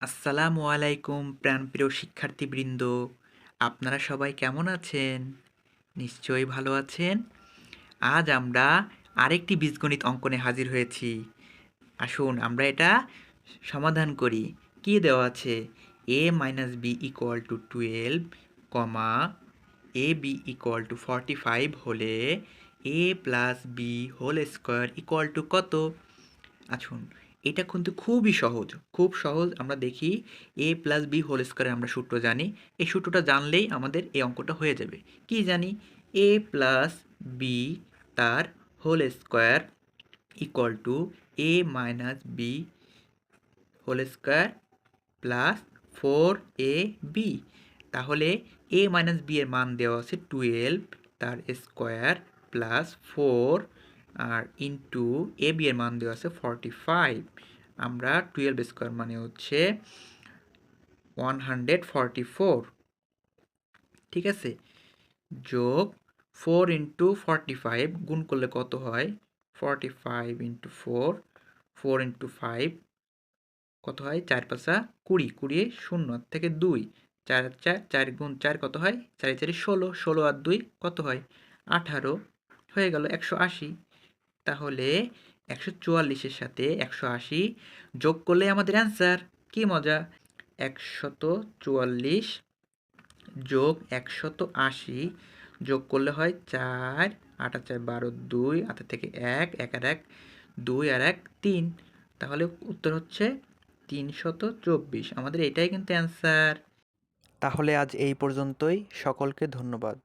আসসালামু আলাইকুম প্রাণপ্রিয় শিক্ষার্থীবৃন্দ। আপনারা সবাই কেমন আছেন? নিশ্চয়ই ভালো আছেন। আজ আমরা আরেকটি বীজগণিত অঙ্কনে হাজির হয়েছি। আসুন আমরা এটা সমাধান করি। কি দেওয়া আছে? a minus B equal to 12, comma A B equal to 45 হলে a plus B whole square equal to কত? আসুন, এটা কিন্তু খুবই সহজ, খুব সহজ। আমরা দেখি এ প্লাস বি হোল স্কোয়ারে আমরা সূত্র জানি। এই সূত্রটা জানলেই আমাদের এই অঙ্কটা হয়ে যাবে। কি জানি? এ প্লাস বি তার whole square equal to A minus B whole square plus 4ab। তাহলে a মাইনাস বি এর মান দেওয়া আছে 12, তার square plus 4 R into A B এর মান দেওয়া আছে 45। আমরা 12 স্কোয়ার মানে হচ্ছে 144, ঠিক আছে, যোগ 4 ইন্টু 45 গুণ করলে কত হয়? 45 ইন্টু 4, 4 ইন্টু 5 কত হয়? 4 পাঁচা 20, 20 শূন্য থেকে 2, 4 আর 4, 4 গুণ 4 কত হয়? 4 4 16, 16 আর 2 কত হয়? 18, হয়ে গেল 180। তাহলে 144-এর সাথে 180 যোগ করলে আমাদের অ্যান্সার। কি মজা! 144 যোগ 180 যোগ করলে হয় 4, 8 আর 4 12, 2 হাতে থেকে 1, 1 আর 1 2 আর 1 3। তাহলে উত্তর হচ্ছে 324। আমাদের এটাই কিন্তু অ্যান্সার। তাহলে আজ এই পর্যন্তই। সকলকে ধন্যবাদ।